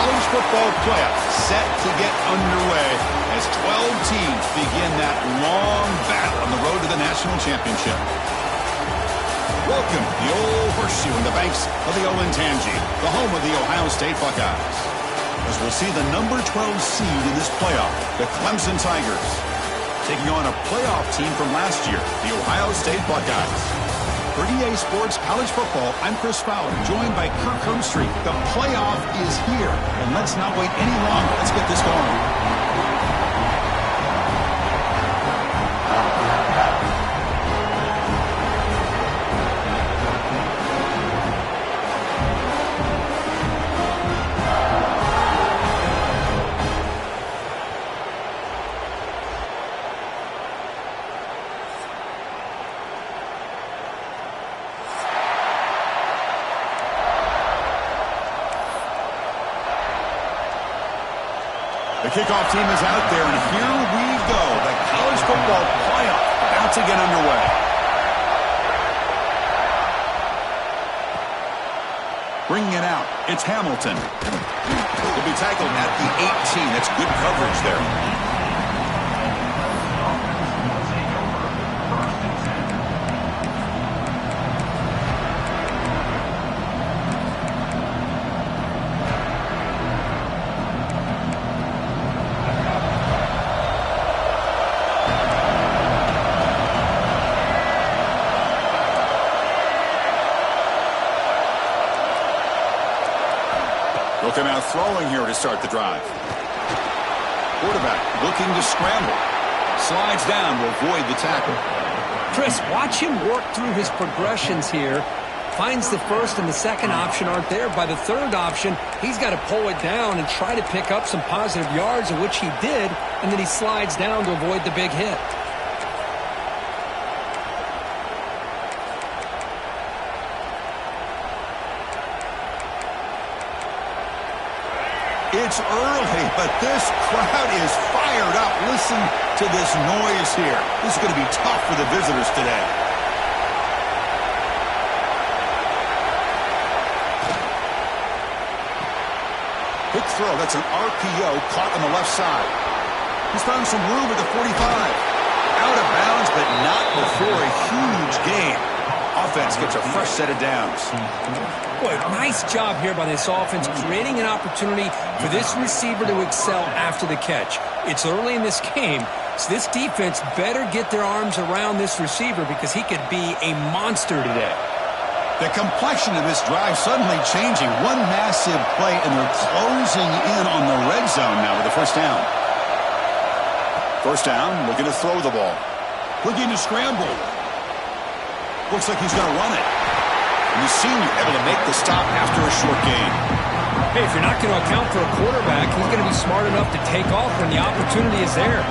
college football playoffs set to get underway as 12 teams begin that long battle on the road to the national championship. Welcome to the old horseshoe in the banks of the Olentangy, the home of the Ohio State Buckeyes. As we'll see the number 12 seed in this playoff, the Clemson Tigers, taking on a playoff team from last year, the Ohio State Buckeyes. For EA Sports College Football, I'm Chris Fowler, joined by Kirk Herbstreit. The playoff is here, and let's not wait any longer. Let's get this going. The kickoff team is out there, and here we go. The college football playoff about to get underway. Bringing it out, it's Hamilton. He'll be tackled at the 18. That's good coverage there. They'll come out throwing here to start the drive. Quarterback looking to scramble. Slides down to avoid the tackle. Chris, watch him work through his progressions here. Finds the first and the second option aren't there. By the third option, he's got to pull it down and try to pick up some positive yards, of which he did, and then he slides down to avoid the big hit. It's early, but this crowd is fired up. Listen to this noise here. This is going to be tough for the visitors today. Quick throw. That's an RPO caught on the left side. He's found some room at the 45. Out of bounds, but not before a huge gain. Offense gets a fresh set of downs. Boy, nice job here by this offense, creating an opportunity for this receiver to excel after the catch. It's early in this game, so this defense better get their arms around this receiver because he could be a monster today. The complexion of this drive suddenly changing. One massive play, and they're closing in on the red zone now with the first down. First down, looking to throw the ball. Looking to scramble. Looks like he's going to run it. And the senior able to make the stop after a short gain. Hey, if you're not going to account for a quarterback, he's going to be smart enough to take off when the opportunity is there.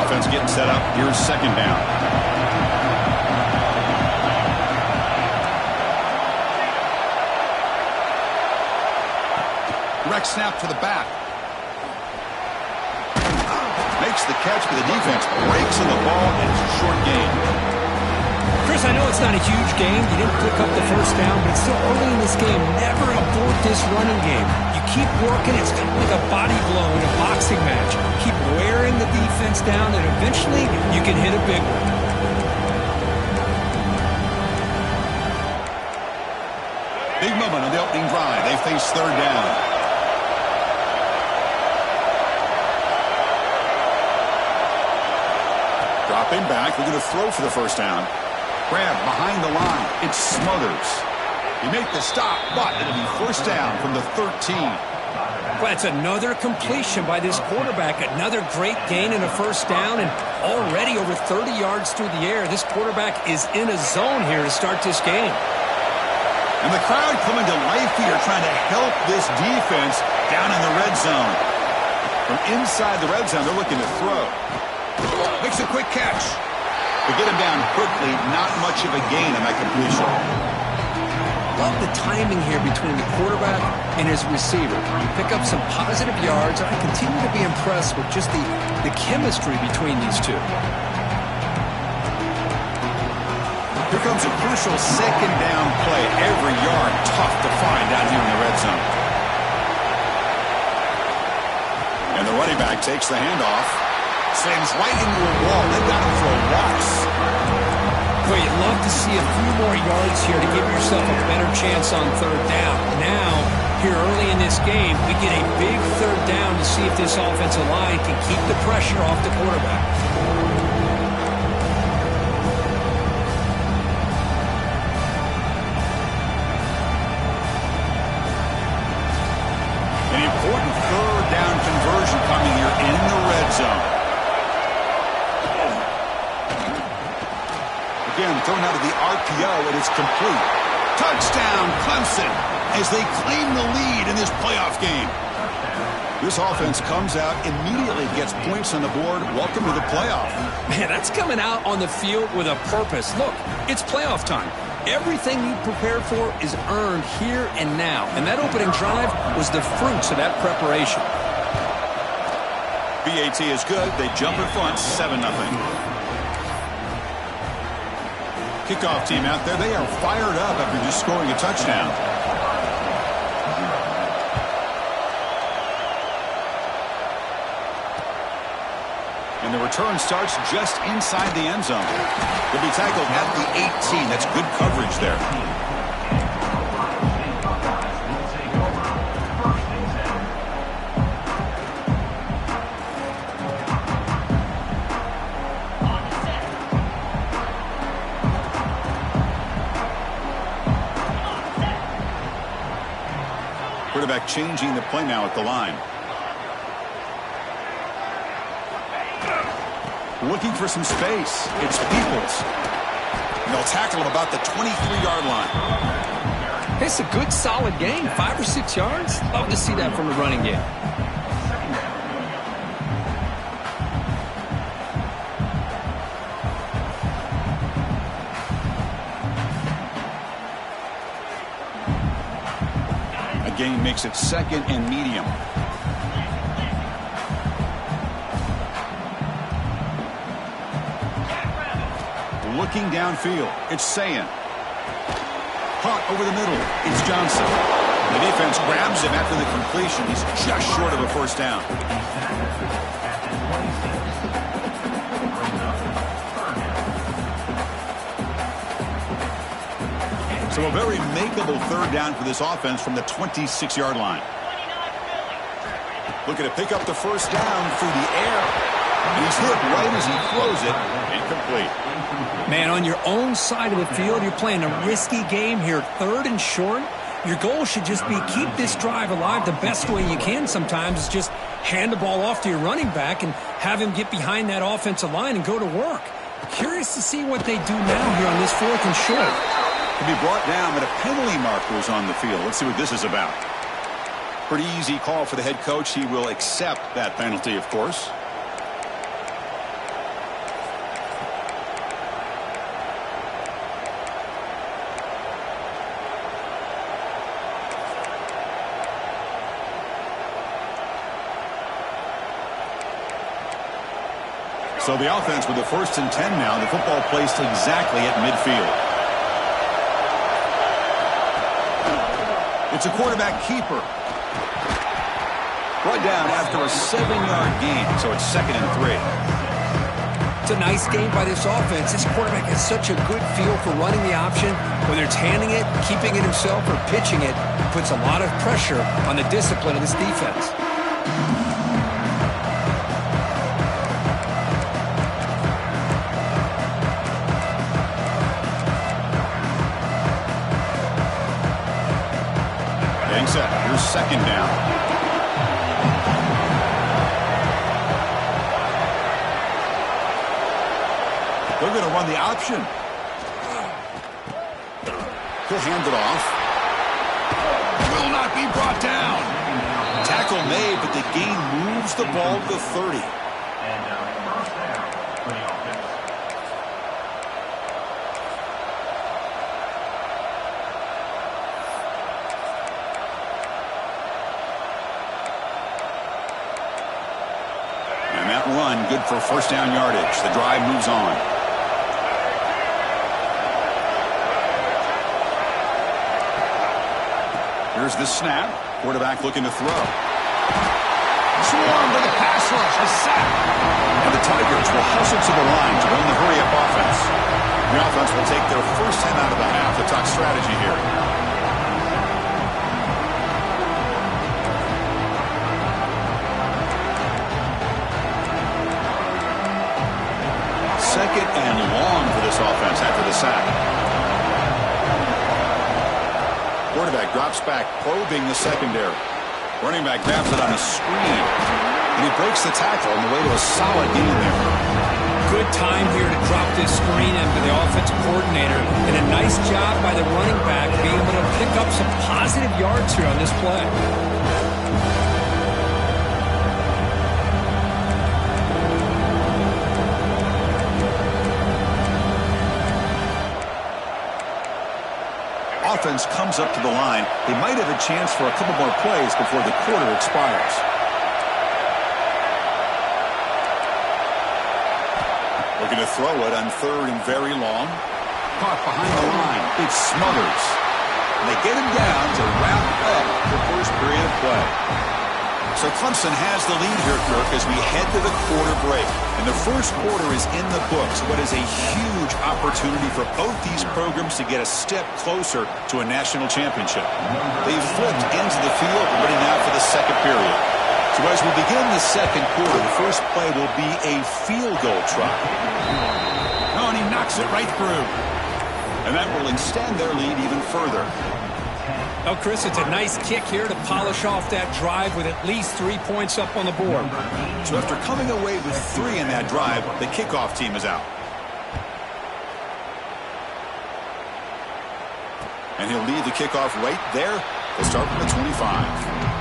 Offense getting set up. Here's second down. Direct snap to the back. Makes the catch, but the defense breaks in the ball, and it's a short gain. Chris, I know it's not a huge game. You didn't pick up the first down, but it's still early in this game. Never abort this running game. You keep working. It's kind of like a body blow in a boxing match. Keep wearing the defense down, and eventually you can hit a big one. Big moment on the opening drive. They face third down. Dropping back, we're going to throw for the first down. Grab behind the line. It's Smothers. He made the stop, but it'll be first down from the 13. Well, it's another completion by this quarterback. Another great gain in a first down, and already over 30 yards through the air. This quarterback is in a zone here to start this game. And the crowd coming to life here, trying to help this defense down in the red zone. From inside the red zone, they're looking to throw. Makes a quick catch. They get him down quickly. Not much of a gain on that completion. love the timing here between the quarterback and his receiver. You pick up some positive yards, and I continue to be impressed with just the chemistry between these two. Here comes a crucial second down play. Every yard tough to find down here in the red zone. And the running back takes the handoff. Slams right into a wall. They've got him for a loss. Well, you'd love to see a few more yards here to give yourself a better chance on third down. Now, here early in this game, we get a big third down to see if this offensive line can keep the pressure off the quarterback. An important third down conversion coming here in the red zone. Again, thrown out of the RPO, and it's complete. Touchdown, Clemson, as they claim the lead in this playoff game. This offense comes out, immediately gets points on the board. Welcome to the playoff. Man, that's coming out on the field with a purpose. Look, it's playoff time. Everything you prepared for is earned here and now. And that opening drive was the fruits of that preparation. BAT is good. They jump in front, 7-0. Kickoff team out there. They are fired up after just scoring a touchdown. And the return starts just inside the end zone. They'll be tackled at the 18. That's good coverage there. Quarterback changing the play now at the line. Looking for some space. It's Peoples. And they'll tackle him about the 23-yard line. It's a good, solid game. 5 or 6 yards. Love to see that from the running game. Gain makes it second and medium. Looking downfield, it's Sayan. Caught over the middle, it's Johnson. The defense grabs him after the completion. He's just short of a first down. So a very makeable third down for this offense from the 26-yard line. Looking to pick up the first down through the air. And he's hit right as he throws it. Incomplete. Man, on your own side of the field, you're playing a risky game here. 3rd and short. Your goal should just be keep this drive alive the best way you can sometimes is just hand the ball off to your running back and have him get behind that offensive line and go to work. Curious to see what they do now here on this 4th and short. To be brought down, but a penalty marker is on the field. Let's see what this is about. Pretty easy call for the head coach. He will accept that penalty, of course. So the offense with the 1st and 10 now. The football placed exactly at midfield. It's a quarterback keeper. Brought down after a 7-yard gain, so it's 2nd and 3. It's a nice game by this offense. This quarterback has such a good feel for running the option. Whether it's handing it, keeping it himself, or pitching it, puts a lot of pressure on the discipline of this defense. Set. Here's 2nd down. They're going to run the option. He'll hand it off. Will not be brought down. Tackle made, but the gain moves the ball to the 30. that run, good for first down yardage. The drive moves on. Here's the snap. Quarterback looking to throw. Swarm with the pass rush. A sack. And the Tigers will hustle to the line to run the hurry-up offense. The offense will take their first 10 out of the half to talk strategy here. Second and long for this offense after the sack. Quarterback drops back, probing the secondary. Running back grabs it on a screen. And he breaks the tackle on the way to a solid gain there. Good time here to drop this screen in for the offensive coordinator. And a nice job by the running back being able to pick up some positive yards here on this play. Offense comes up to the line. They might have a chance for a couple more plays before the quarter expires. Looking to throw it on third and very long. Caught behind the line. It's Smothers. And they get him down to wrap up the first period of play. So Clemson has the lead here, Kirk, as we head to the quarter break. And the first quarter is in the books. What is a huge opportunity for both these programs to get a step closer to a national championship. They've flipped into the field, ready now for the second period. So as we begin the second quarter, the first play will be a field goal try. Oh, and he knocks it right through. And that will extend their lead even further. Oh, Chris, it's a nice kick here to polish off that drive with at least 3 points up on the board. So after coming away with 3 in that drive, the kickoff team is out. And he'll lead the kickoff right there to start from the 25.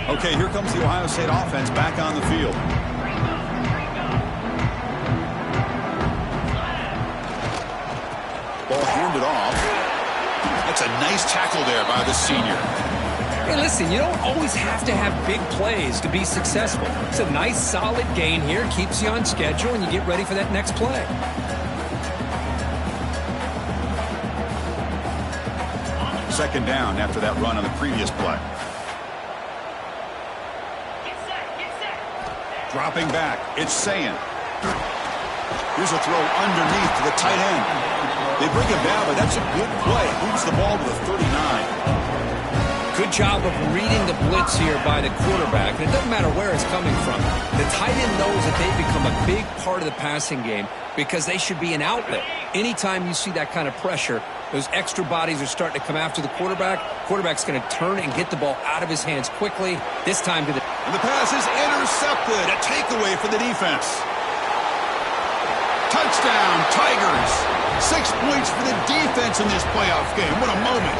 Okay, here comes the Ohio State offense back on the field. Ball handed off. That's a nice tackle there by the senior. Hey, listen, you don't always have to have big plays to be successful. It's a nice, solid gain here. Keeps you on schedule, and you get ready for that next play. Second down after that run on the previous play. Dropping back, it's Sayin. Here's a throw underneath to the tight end. They bring him down, but that's a good play. Moves the ball to the 39. Good job of reading the blitz here by the quarterback. And it doesn't matter where it's coming from. The tight end knows that they've become a big part of the passing game because they should be an outlet. Anytime you see that kind of pressure, those extra bodies are starting to come after the quarterback. Quarterback's going to turn and get the ball out of his hands quickly. This time to the... And the pass is intercepted. A takeaway for the defense. Touchdown, Tigers. 6 points for the defense in this playoff game. What a moment.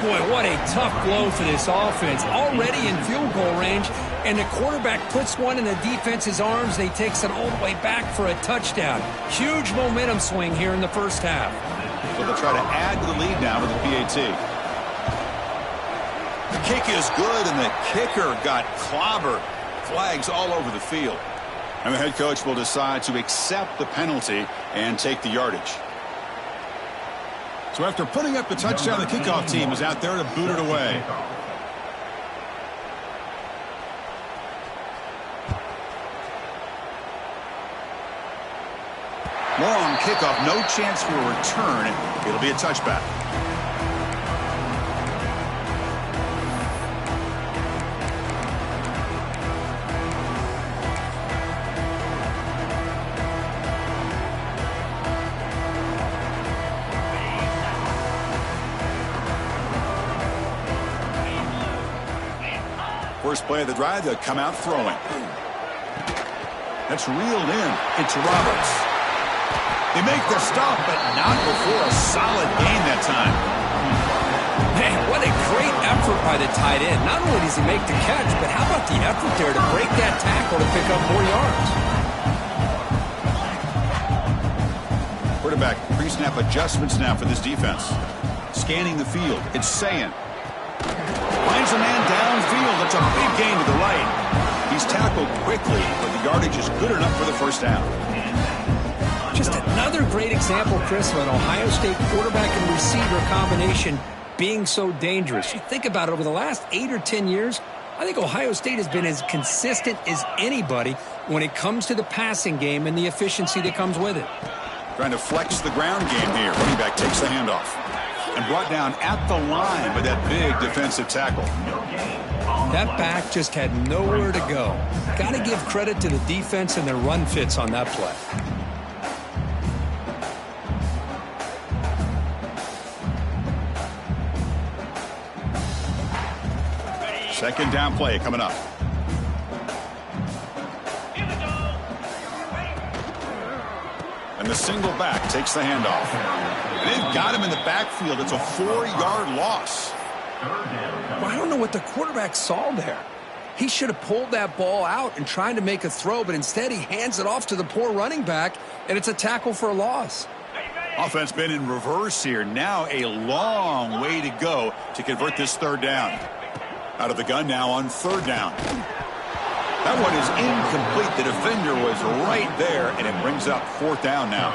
Boy, what a tough blow for this offense. Already in field goal range, and the quarterback puts one in the defense's arms, and he takes it all the way back for a touchdown. Huge momentum swing here in the first half. So they'll try to add to the lead now with the PAT. The kick is good, and the kicker got clobbered. Flags all over the field. And the head coach will decide to accept the penalty and take the yardage. So after putting up the touchdown, the kickoff team is out there to boot it away. Long kickoff, no chance for a return. It'll be a touchback. First play of the drive, they'll come out throwing. That's reeled into Roberts. They make the stop, but not before a solid gain that time. Man, what a great effort by the tight end. Not only does he make the catch, but how about the effort there to break that tackle to pick up more yards? quarterback pre-snap adjustments now for this defense. Scanning the field, it's Sayin. Finds a man downfield. That's a big gain to the right. He's tackled quickly, but the yardage is good enough for the first down. Just another great example, Chris, of an Ohio State quarterback and receiver combination being so dangerous. You think about it, over the last 8 or 10 years, I think Ohio State has been as consistent as anybody when it comes to the passing game and the efficiency that comes with it. Trying to flex the ground game here. Running back takes the handoff. And brought down at the line with that big defensive tackle. That back just had nowhere to go. Got to give credit to the defense and their run fits on that play. Second down play coming up. And the single back takes the handoff. And they've got him in the backfield. It's a 4-yard loss. Well, I don't know what the quarterback saw there. He should have pulled that ball out and tried to make a throw, but instead he hands it off to the poor running back, and it's a tackle for a loss. Offense been in reverse here. Now a long way to go to convert this third down. Out of the gun now on third down. That one is incomplete. The defender was right there, and it brings up fourth down now.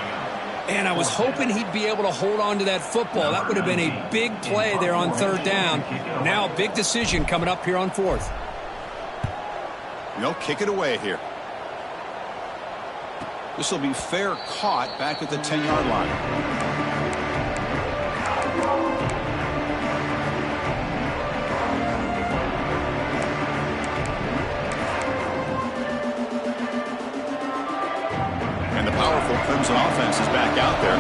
And I was hoping he'd be able to hold on to that football. That would have been a big play there on third down. Now a big decision coming up here on fourth. They'll kick it away here. This will be fair caught back at the 10-yard line. Powerful Crimson offense is back out there.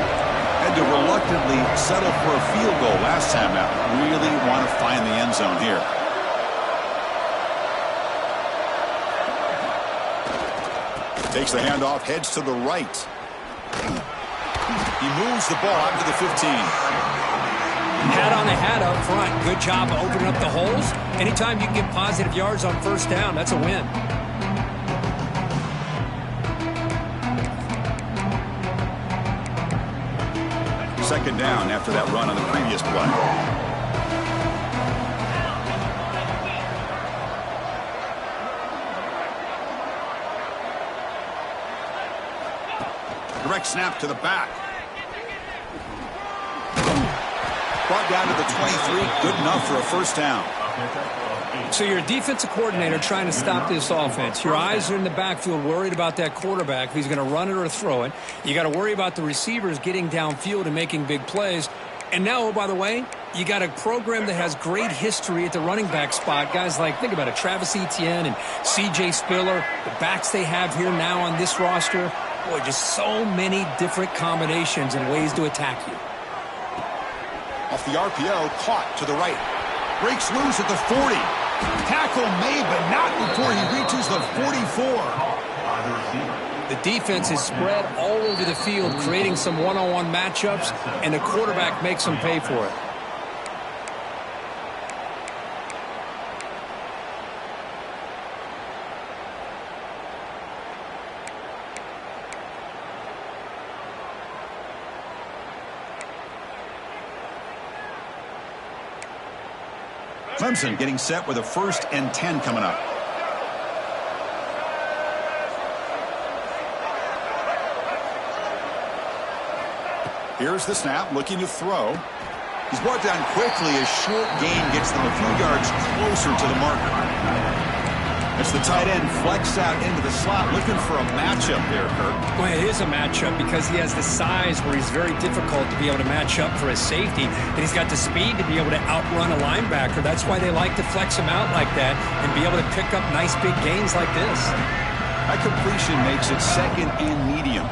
Had to reluctantly settle for a field goal last time out. Really want to find the end zone here. Takes the handoff, heads to the right. He moves the ball out to the 15. Hat on the hat up front. Good job of opening up the holes. Anytime you can get positive yards on first down, that's a win. Second down after that run on the previous play. Direct snap to the back. Brought down to the 23. Good enough for a first down. So you're a defensive coordinator trying to stop this offense. Your eyes are in the backfield worried about that quarterback if he's going to run it or throw it. You got to worry about the receivers getting downfield and making big plays. And now, oh, by the way, you got a program that has great history at the running back spot. Guys like, think about it, Travis Etienne and C.J. Spiller, the backs they have here now on this roster. Boy, just so many different combinations and ways to attack you. Off the RPO, caught to the right. Breaks loose at the 40. Tackle made, but not before he reaches the 44. The defense is spread all over the field, creating some one-on-one matchups, and the quarterback makes them pay for it. Clemson getting set with a 1st and 10 coming up. Here's the snap, looking to throw. He's brought down quickly. A short gain gets them a few yards closer to the marker. It's the tight end flex out into the slot, looking for a matchup there, Kirk. Well, it is a matchup because he has the size where he's very difficult to be able to match up for his safety, and he's got the speed to be able to outrun a linebacker. That's why they like to flex him out like that and be able to pick up nice big gains like this. That completion makes it 2nd and medium.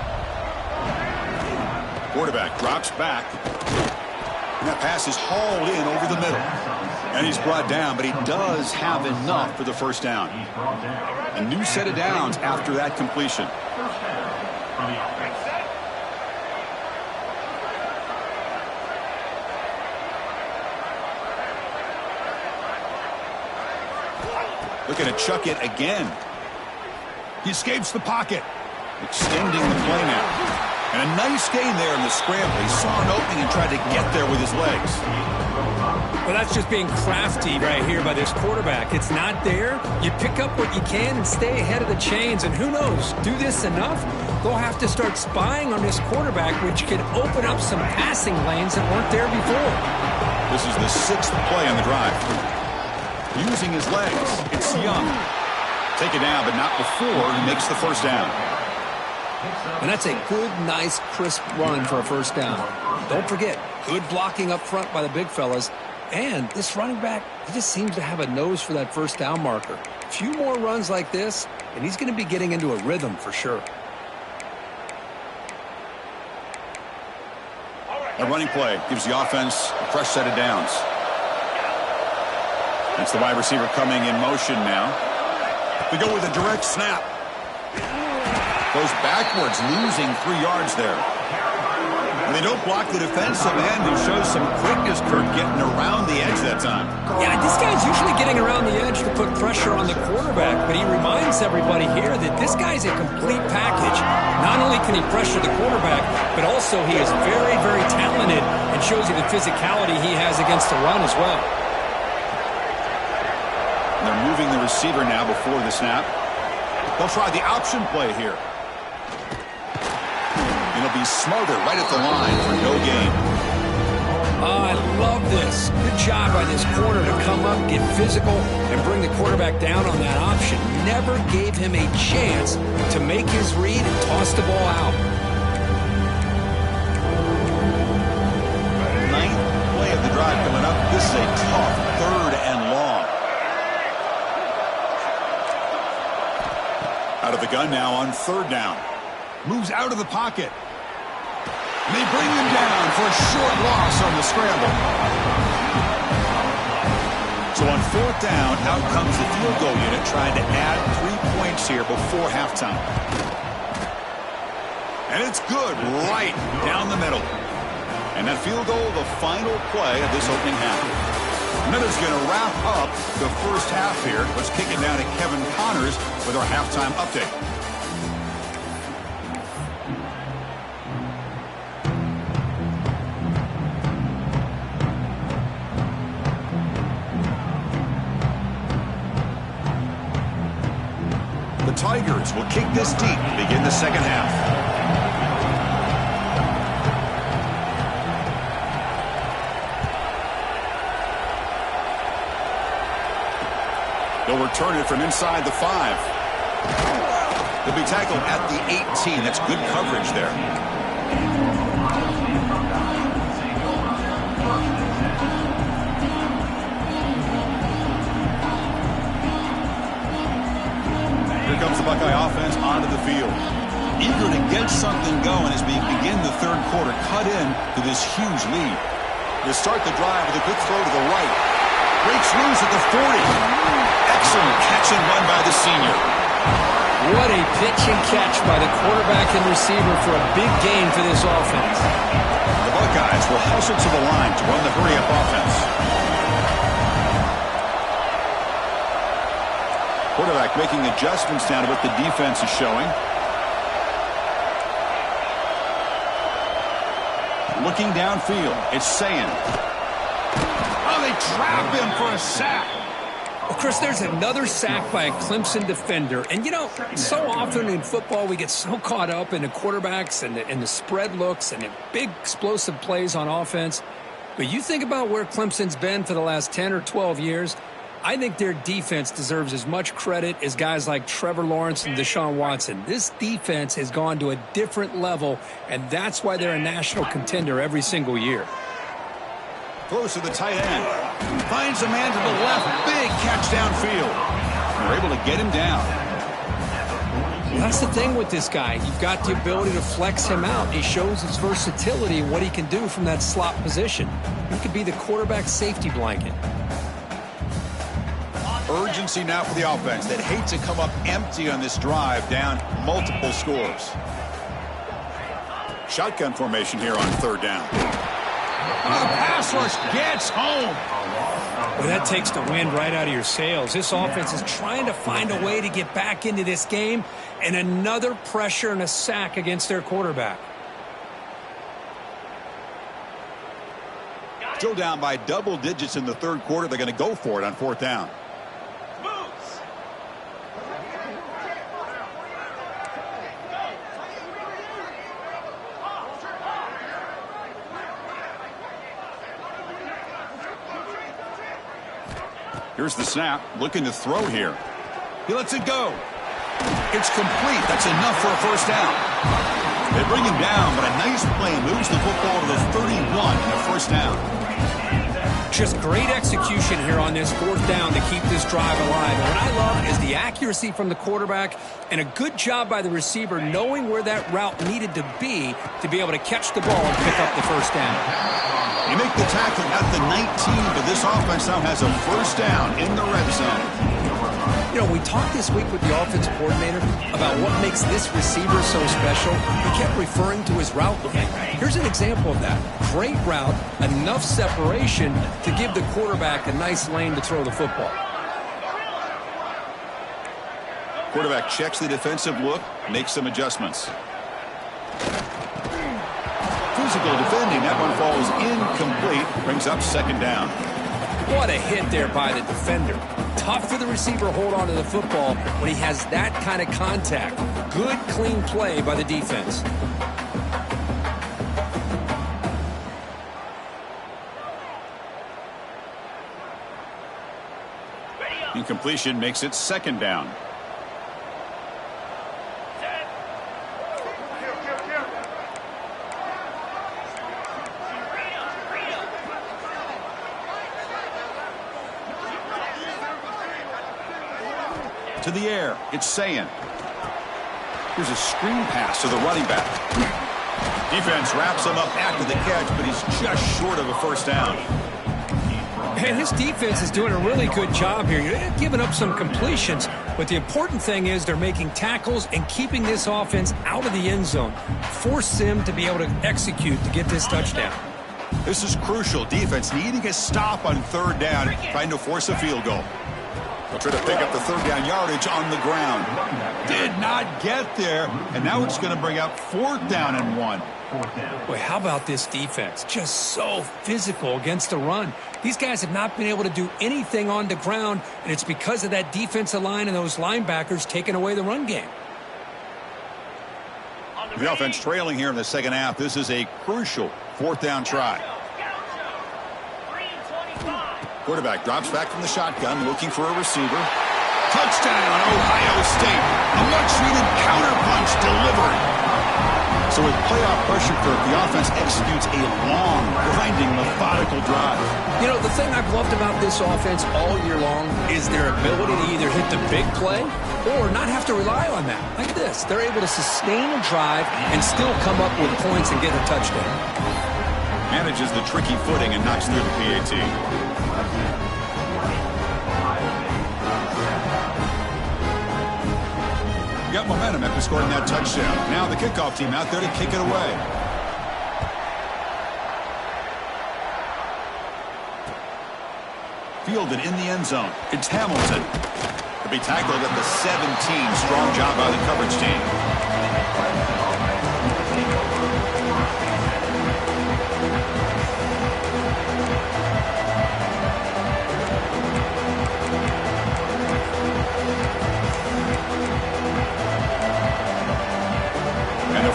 Quarterback drops back. And that pass is hauled in over the middle. And he's brought down, but he does have enough for the first down. A new set of downs after that completion. Looking to chuck it again. He escapes the pocket. Extending the play now. And a nice gain there in the scramble. He saw an opening and tried to get there with his legs. Well, that's just being crafty right here by this quarterback. It's not there. You pick up what you can and stay ahead of the chains. And who knows, do this enough, they'll have to start spying on this quarterback, which could open up some passing lanes that weren't there before. This is the 6th play on the drive. Using his legs, it's Young. Take it down, but not before he makes the first down. And that's a good, nice, crisp run for a first down. Don't forget, good blocking up front by the big fellas. And this running back, he just seems to have a nose for that first down marker. A few more runs like this, and he's going to be getting into a rhythm for sure. A running play gives the offense a fresh set of downs. It's the wide receiver coming in motion now. They go with a direct snap. Goes backwards, losing 3 yards there. And they don't block the defensive end, who shows some quickness, Kurt, getting around the edge that time. Yeah, this guy's usually getting around the edge to put pressure on the quarterback, but he reminds everybody here that this guy's a complete package. Not only can he pressure the quarterback, but also he is very, very talented and shows you the physicality he has against the run as well. And they're moving the receiver now before the snap. They'll try the option play here. It'll be Smother right at the line for no gain. Oh, I love this. Good job by this corner to come up, get physical, and bring the quarterback down on that option. Never gave him a chance to make his read and toss the ball out. 9th play of the drive coming up. This is a tough 3rd and long. Out of the gun now on 3rd down. Moves out of the pocket. And they bring him down for a short loss on the scramble. So on 4th down, out comes the field goal unit trying to add 3 points here before halftime. And it's good right down the middle. And that field goal, the final play of this opening half. And that is going to wrap up the first half here. Let's kick it down to Kevin Connors with our halftime update. Tigers will kick this deep to begin the second half. They'll return it from inside the 5. They'll be tackled at the 18. That's good coverage there. Here comes the Buckeye offense onto the field. Eager to get something going as we begin the 3rd quarter. Cut in to this huge lead. They start the drive with a quick throw to the right. Breaks loose at the 40. Excellent catch and run by the senior. What a pitch and catch by the quarterback and receiver for a big gain for this offense. The Buckeyes will hustle to the line to run the hurry-up offense. Quarterback making adjustments down to what the defense is showing. Looking downfield, it's Sayin. Oh, they trap him for a sack. Well, Chris, there's another sack by a Clemson defender. And, you know, so often in football we get so caught up in the quarterbacks and the spread looks and the big explosive plays on offense. But you think about where Clemson's been for the last 10 or 12 years, I think their defense deserves as much credit as guys like Trevor Lawrence and Deshaun Watson. This defense has gone to a different level, and that's why they're a national contender every single year. Throws to the tight end. Finds a man to the left. Big catch downfield. They're able to get him down. Well, that's the thing with this guy. You've got the ability to flex him out. He shows his versatility and what he can do from that slot position. He could be the quarterback safety blanket. Urgency now for the offense that hates to come up empty on this drive, down multiple scores. Shotgun formation here on 3rd down. The pass rush gets home. Well, that takes the wind right out of your sails. This offense is trying to find a way to get back into this game, and another pressure and a sack against their quarterback. Still down by double digits in the third quarter. They're going to go for it on fourth down. Here's the snap, looking to throw here. He lets it go. It's complete. That's enough for a first down. They bring him down, but a nice play moves the football to the 31 and a first down. Just great execution here on this fourth down to keep this drive alive. And what I love is the accuracy from the quarterback and a good job by the receiver knowing where that route needed to be able to catch the ball and pick up the first down. You make the tackle at the 19, but this offense now has a first down in the red zone. You know, we talked this week with the offensive coordinator about what makes this receiver so special. He kept referring to his route running. Here's an example of that. Great route, enough separation to give the quarterback a nice lane to throw the football. Quarterback checks the defensive look, makes some adjustments. Physical defending. That one falls incomplete. Brings up second down. What a hit there by the defender. Tough for the receiver to hold on to the football when he has that kind of contact. Good, clean play by the defense. Incompletion makes it second down. To the air, it's Sayan. Here's a screen pass to the running back. Defense wraps him up after the catch, but he's just short of a first down. And this defense is doing a really good job here. You're giving up some completions, but the important thing is they're making tackles and keeping this offense out of the end zone. Force them to be able to execute to get this touchdown. This is crucial. Defense needing a stop on third down, trying to force a field goal. They'll try to pick up the third down yardage on the ground. Did not get there, and now it's going to bring up fourth down and 1. Boy, how about this defense? Just so physical against the run. These guys have not been able to do anything on the ground, and it's because of that defensive line and those linebackers taking away the run game. The offense trailing here in the second half. This is a crucial fourth down try. Quarterback drops back from the shotgun, looking for a receiver. Touchdown, Ohio State. A much-needed counterpunch delivered. So with playoff pressure, the offense executes a long, grinding, methodical drive. You know, the thing I've loved about this offense all year long is their ability to either hit the big play or not have to rely on that. Like this. They're able to sustain a drive and still come up with points and get a touchdown. Manages the tricky footing and knocks through the PAT. Got momentum after scoring that touchdown. Now the kickoff team out there to kick it away. Fielded in the end zone. It's Hamilton. To be tackled at the 17. Strong job by the coverage team.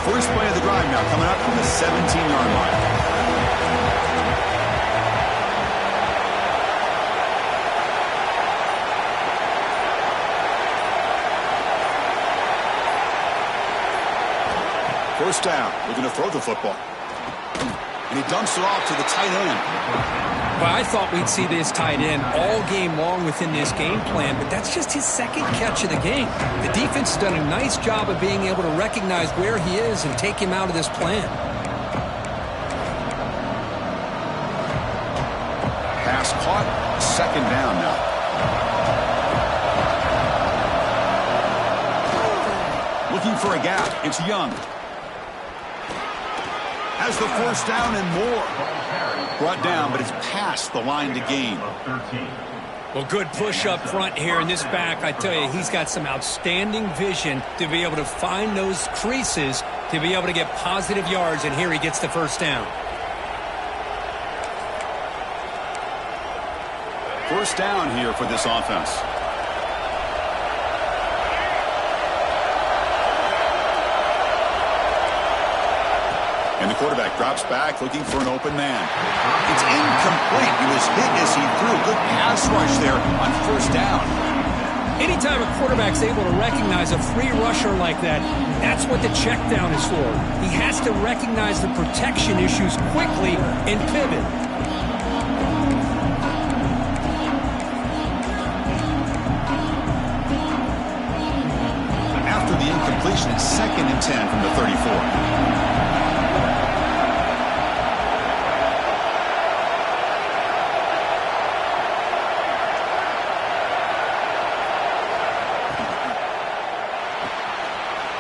First play of the drive now coming up from the 17-yard line. First down, looking to throw the football. And he dumps it off to the tight end. Well, I thought we'd see this tight end all game long within this game plan, but that's just his second catch of the game. The defense has done a nice job of being able to recognize where he is and take him out of this plan. Pass caught, second down now. Looking for a gap, it's Young. Has the first down and more. Brought down, but it's past the line to gain. Well, good push up front here in this back. I tell you, he's got some outstanding vision to be able to find those creases to be able to get positive yards, and here he gets the first down. First down here for this offense. And the quarterback drops back looking for an open man. It's incomplete. He was hit as he threw. Good pass rush there on first down. Anytime a quarterback's able to recognize a free rusher like that, that's what the check down is for. He has to recognize the protection issues quickly and pivot. After the incompletion, it's 2nd and 10 from the 34.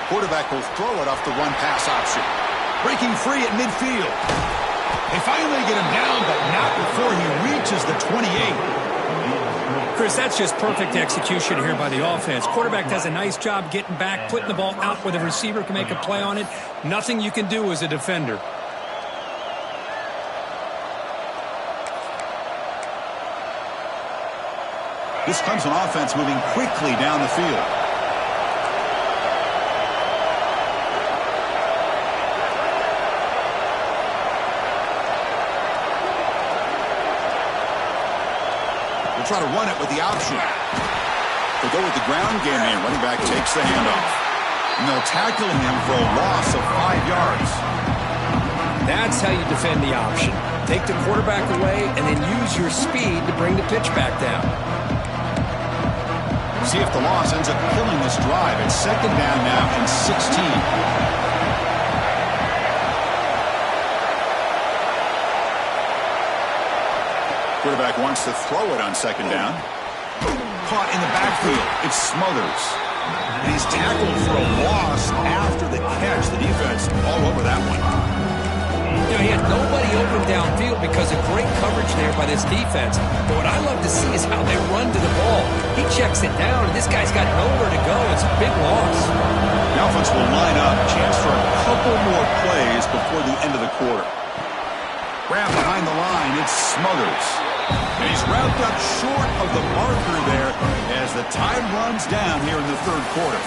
Quarterback will throw it off the run-pass option. Breaking free at midfield. They finally get him down, but not before he reaches the 28. Chris, that's just perfect execution here by the offense. Quarterback does a nice job getting back, putting the ball out where the receiver can make a play on it. Nothing you can do as a defender. This Clemson offense moving quickly down the field. Try to run it with the option. They go with the ground game here. Running back takes the handoff. And they'll tackle him for a loss of 5 yards. That's how you defend the option. Take the quarterback away and then use your speed to bring the pitch back down. See if the loss ends up killing this drive. It's 2nd down now and 16. Quarterback wants to throw it on 2nd down. Caught in the backfield. It's Smothers. And he's tackled for a loss after the catch. The defense all over that one. You know, he had nobody open downfield because of great coverage there by this defense. But what I love to see is how they run to the ball. He checks it down, and this guy's got nowhere to go. It's a big loss. The offense will line up. Chance for a couple more plays before the end of the quarter. Grab behind the line. It's Smothers. And he's wrapped up short of the marker there as the time runs down here in the 3rd quarter.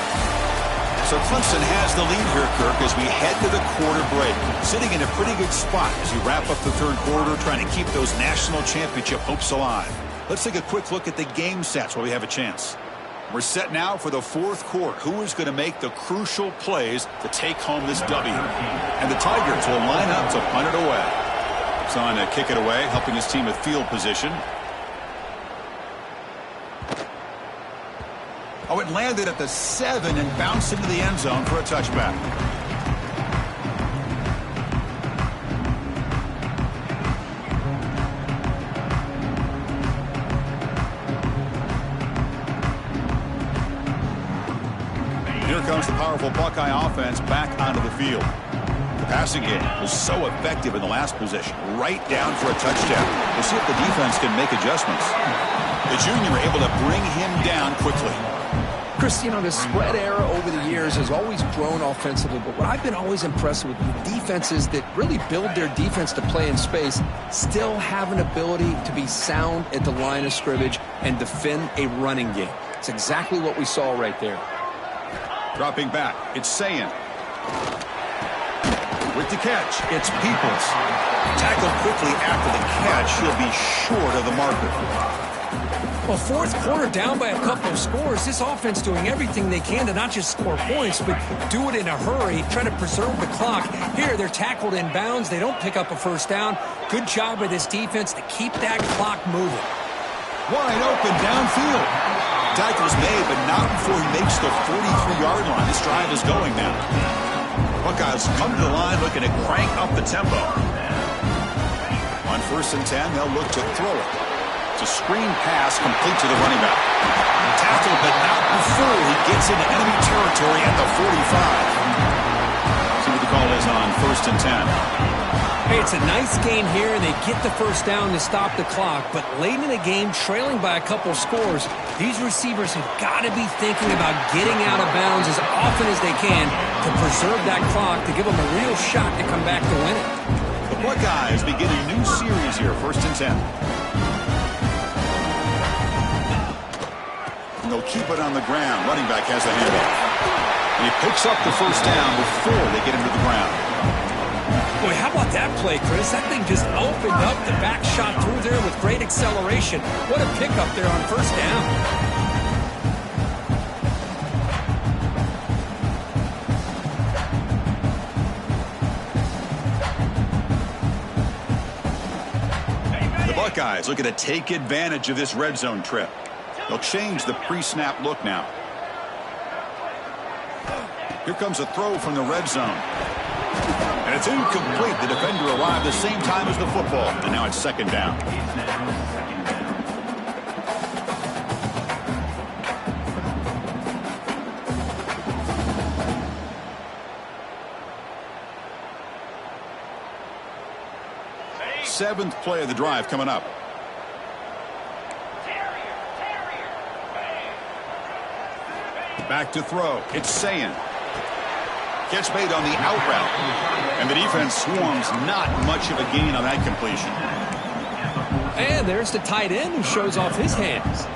So Clemson has the lead here, Kirk, as we head to the quarter break. Sitting in a pretty good spot as we wrap up the 3rd quarter, trying to keep those national championship hopes alive. Let's take a quick look at the game stats while we have a chance. We're set now for the 4th quarter. Who is going to make the crucial plays to take home this W? And the Tigers will line up to punt it away. It's on to kick it away, helping his team with field position. Oh, it landed at the 7 and bounced into the end zone for a touchback. Here comes the powerful Buckeye offense back onto the field. The passing game was so effective in the last possession, right down for a touchdown. We'll see if the defense can make adjustments. The junior able to bring him down quickly. Chris, you know, the spread era over the years has always grown offensively, but what I've been always impressed with defenses that really build their defense to play in space still have an ability to be sound at the line of scrimmage and defend a running game. It's exactly what we saw right there. Dropping back, it's Sayin. With the catch, it's Peoples. Tackled quickly after the catch. He'll be short of the marker. Well, 4th quarter down by a couple of scores. This offense doing everything they can to not just score points, but do it in a hurry, try to preserve the clock. Here, they're tackled in bounds. They don't pick up a 1st down. Good job by this defense to keep that clock moving. Wide open downfield. Tackle's made, but not before he makes the 43-yard line. This drive is going now. Buckeyes come to the line looking to crank up the tempo. On 1st and 10, they'll look to throw it. It's a screen pass complete to the running back. Tackled, but not before he gets into enemy territory at the 45. See what the call is on 1st and 10. Hey, it's a nice game here, and they get the 1st down to stop the clock. But late in the game, trailing by a couple scores, these receivers have got to be thinking about getting out of bounds as often as they can to preserve that clock, to give them a real shot to come back to win it. The Buckeyes begin a new series here, 1st and 10. and they'll keep it on the ground. Running back has the handoff. And he picks up the first down before they get into the ground. Boy, how about that play, Chris? That thing just opened up. The back shot through there with great acceleration. What a pickup there on first down. Buckeyes looking to take advantage of this red zone trip. They'll change the pre-snap look now. Here comes a throw from the red zone. And it's incomplete. The defender arrived the same time as the football. And now it's second down. Seventh play of the drive coming up. Back to throw. It's Sayin. Gets made on the out route. And the defense swarms. Not much of a gain on that completion. And there's the tight end who shows off his hands.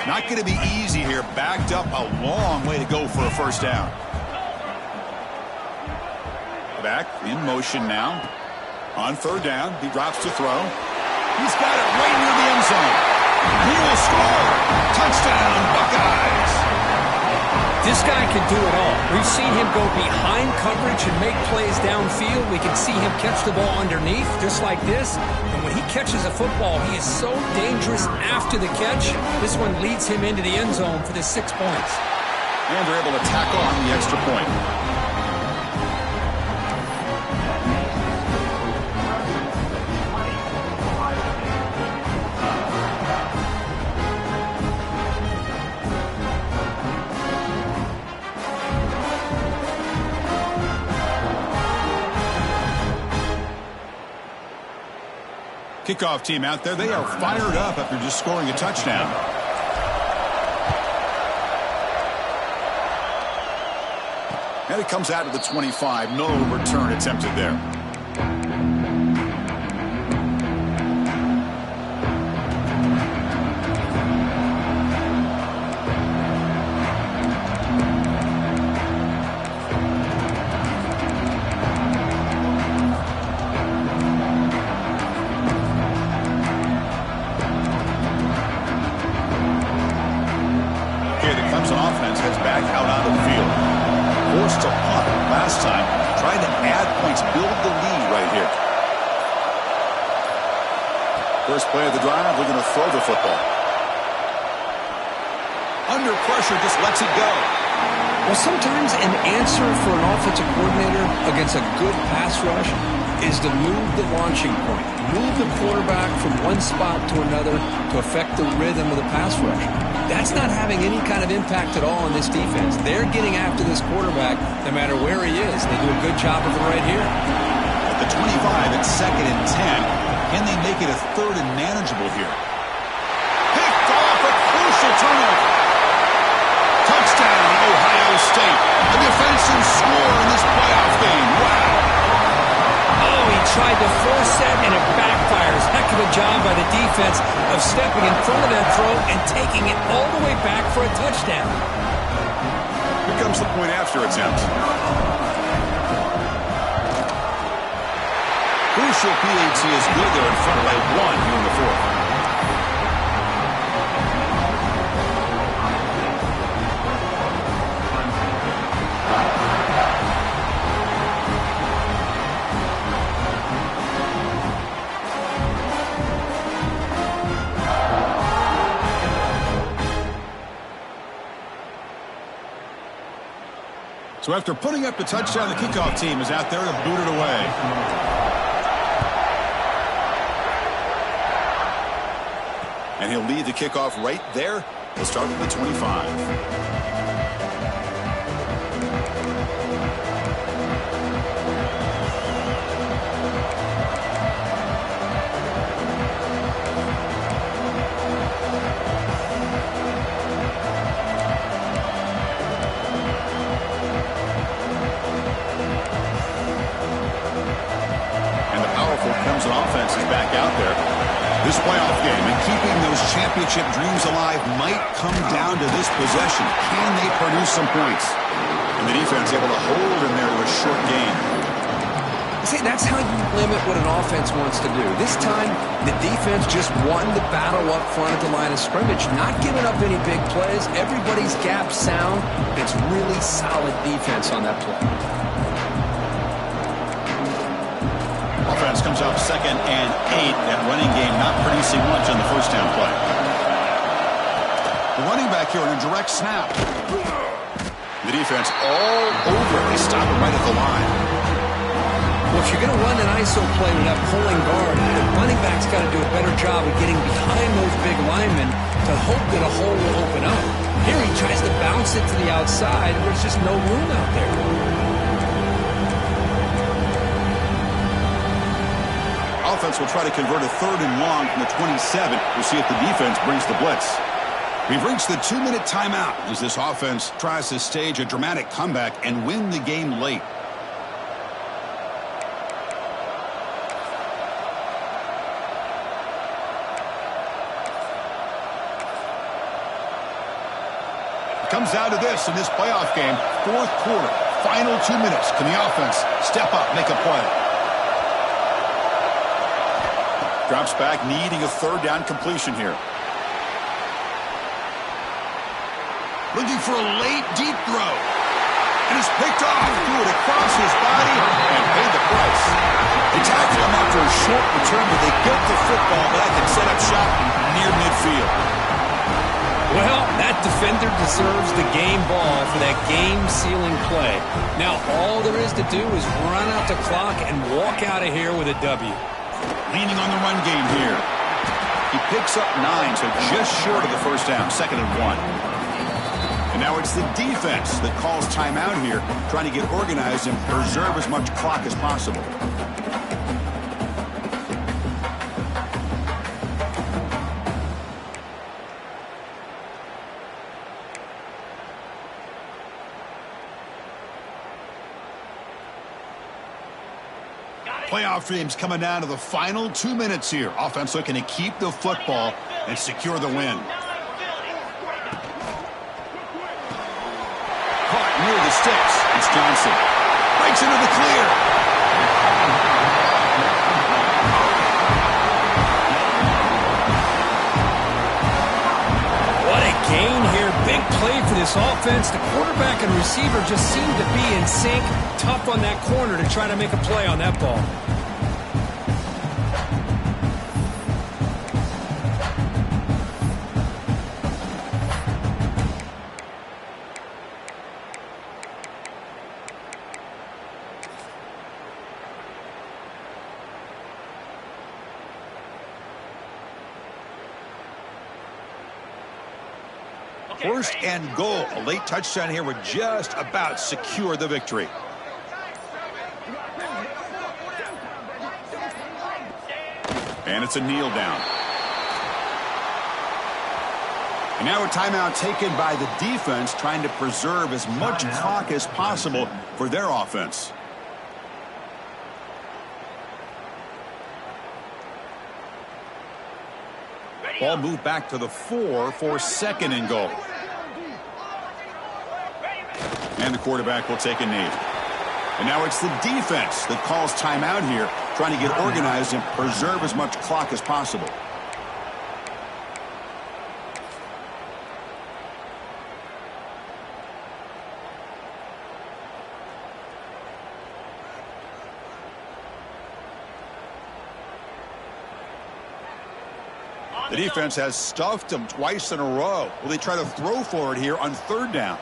Not going to be easy here. Backed up a long way to go for a first down. Back in motion now. On third down, he drops to throw. He's got it right near the end zone. He will score. Touchdown, Buckeyes. This guy can do it all. We've seen him go behind coverage and make plays downfield. We can see him catch the ball underneath, just like this. And when he catches a football, he is so dangerous after the catch. This one leads him into the end zone for the 6 points. And they're able to tack on the extra point. Kickoff team out there. They are fired up after just scoring a touchdown. And it comes out of the 25. No return attempted there. Forced to punt last time, trying to add points, build the lead right here. First play of the drive, they're going to throw the football. Under pressure, just lets it go. Well, sometimes an answer for an offensive coordinator against a good pass rush is to move the launching point, move the quarterback from one spot to another to affect the rhythm of the pass rush. That's not having any kind of impact at all on this defense. They're getting after this quarterback no matter where he is. They do a good job of it right here. At the 25, it's 2nd and 10. Can they make it a 3rd and manageable here? Picked off, a crucial turnover. Touchdown, Ohio State. A defensive score in this playoff game. Wow. Oh, he tried to force that, and it backfires. Heck of a job by the defense of stepping in front of that throw and taking it all the way back for a touchdown. Here comes the point after attempt. Crucial PAT is good. They're in front by 1 here in the 4th. So after putting up the touchdown, the kickoff team is out there to boot it away. And he'll lead the kickoff right there. He'll start at the 25. championship dreams alive might come down to this possession. Can they produce some points? And the defense able to hold in there to a short gain. See, that's how you limit what an offense wants to do. This time, the defense just won the battle up front at the line of scrimmage, not giving up any big plays. Everybody's gap sound. It's really solid defense on that play. Offense comes out 2nd and 8. That running game not producing much on the first down play. The running back here on a direct snap. The defense all over. They stop it right at the line. Well, if you're going to run an ISO play with that pulling guard, the running back's got to do a better job of getting behind those big linemen to hope that a hole will open up. Here he tries to bounce it to the outside. There's just no room out there. Offense will try to convert a 3rd and long from the 27. We'll see if the defense brings the blitz. We've reached the 2-minute timeout as this offense tries to stage a dramatic comeback and win the game late. It comes down to this in this playoff game. 4th quarter, final 2 minutes. Can the offense step up, make a play? Drops back, needing a 3rd down completion here. Looking for a late, deep throw. And it's picked off. Threw it across his body and paid the price. They tackled him after a short return, but they get the football back and set up shop near midfield. Well, that defender deserves the game ball for that game-sealing play. Now, all there is to do is run out the clock and walk out of here with a W. Leaning on the run game here. He picks up 9, so just short of the first down, 2nd and 1. And now it's the defense that calls timeout here, trying to get organized and preserve as much clock as possible. Playoff dreams coming down to the final 2 minutes here. Offense looking to keep the football and secure the win. Caught near the sticks. It's Johnson. Breaks into the clear. What a gain here. Big play for this offense. The quarterback and receiver just seem to be in sync. Tough on that corner to try to make a play on that ball. First and goal. A late touchdown here would just about secure the victory. And it's a kneel down. And now a timeout taken by the defense, trying to preserve as much clock as possible for their offense. Ball moved back to the 4 for 2nd and goal. And the quarterback will take a knee. And now it's the defense that calls timeout here, trying to get organized and preserve as much clock as possible. The defense has stuffed them twice in a row. Will they try to throw for it here on 3rd down?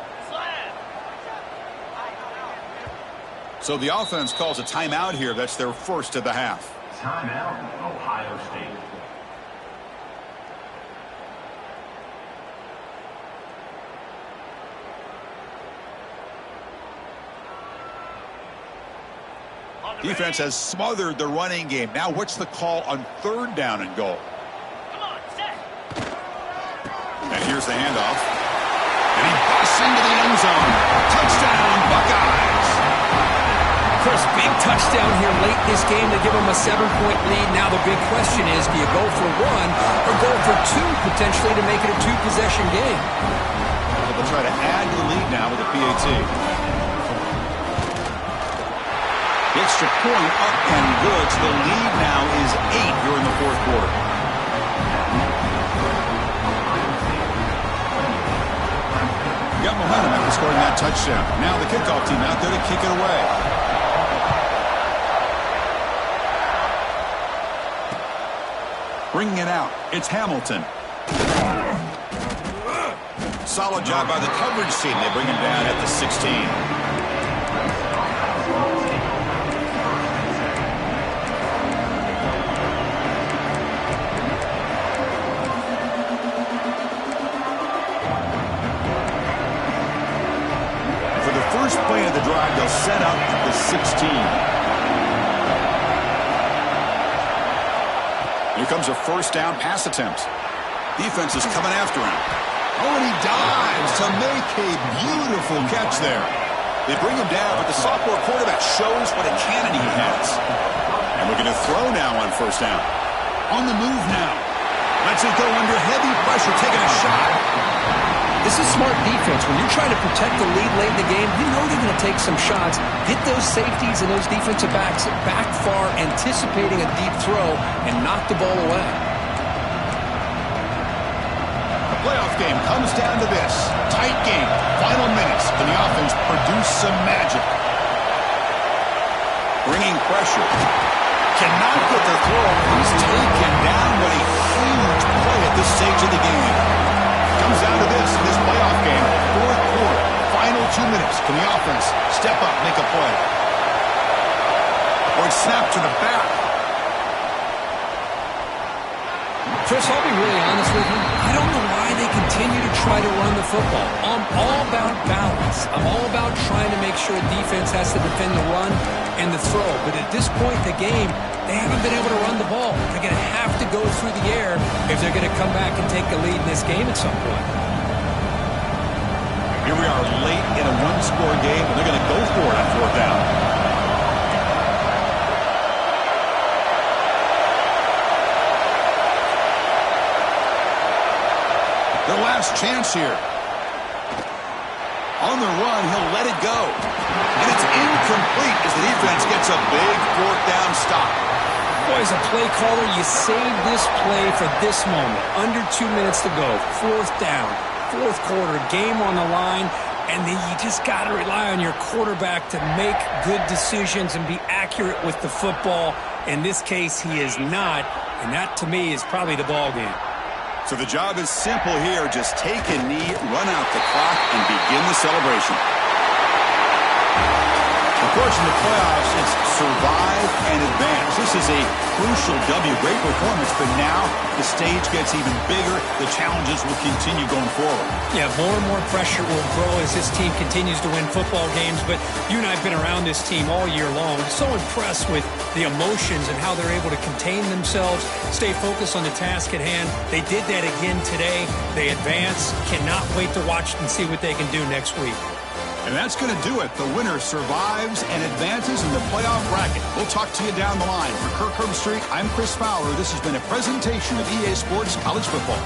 So the offense calls a timeout here. That's their first of the half. Timeout, Ohio State. Defense has smothered the running game. Now what's the call on 3rd down and goal? And here's the handoff. And he busts into the end zone. Touchdown, Buckeyes. Chris, big touchdown here late in this game to give them a 7-point lead. Now the big question is, do you go for one or go for two potentially to make it a two-possession game? Well, they'll try to add to the lead now with a PAT. Extra point up and good. So the lead now is 8 here in the fourth quarter. Got momentum after scoring that touchdown. Now the kickoff team out there to kick it away. Bringing it out, it's Hamilton. Solid job by the coverage team. They bring him down at the 16. For the first play of the drive, they'll set up at the 16. Here comes a first down pass attempt. Defense is coming after him. Oh, and he dives to make a beautiful catch there. They bring him down, but the sophomore quarterback shows what a cannon he has. And we're going to throw now on first down. On the move now. Lets it go under heavy pressure, taking a shot. This is smart defense. When you're trying to protect the lead late in the game, you know they're going to take some shots. Get those safeties and those defensive backs back far, anticipating a deep throw, and knock the ball away. The playoff game comes down to this. Tight game. Final minutes. Can the offense produce some magic? Bringing pressure. Cannot get the throw. He's taken down. What a huge play at this stage of the game. Comes down to this in this playoff game. Fourth quarter, final 2 minutes. Can the offense step up, make a play? Or snap to the back. Chris, I'll be really honest with you. I don't know why they continue to try to run the football. I'm all about balance. I'm all about trying to make sure defense has to defend the run and the throw. But at this point in the game, they haven't been able to run the ball. They're going to have to go through the air if they're going to come back and take the lead in this game at some point. Here we are late in a one-score game, and they're going to go for it on fourth down. Their last chance here. On the run, he'll let it go. And it's incomplete as the defense gets a big fourth down stop. Boy, as a play caller, you save this play for this moment. Under 2 minutes to go. Fourth down. Fourth quarter. Game on the line. And then you just got to rely on your quarterback to make good decisions and be accurate with the football. In this case, he is not. And that, to me, is probably the ball game. So the job is simple here. Just take a knee, run out the clock, and begin the celebration. Of course, in the playoffs, it's survive and advance. This is a crucial W. Great performance, but now the stage gets even bigger. The challenges will continue going forward. Yeah, more and more pressure will grow as this team continues to win football games. But you and I have been around this team all year long. So impressed with the emotions and how they're able to contain themselves, stay focused on the task at hand. They did that again today. They advance. Cannot wait to watch and see what they can do next week. And that's going to do it. The winner survives and advances in the playoff bracket. We'll talk to you down the line. For Kirk Herbstreit, I'm Chris Fowler. This has been a presentation of EA Sports College Football.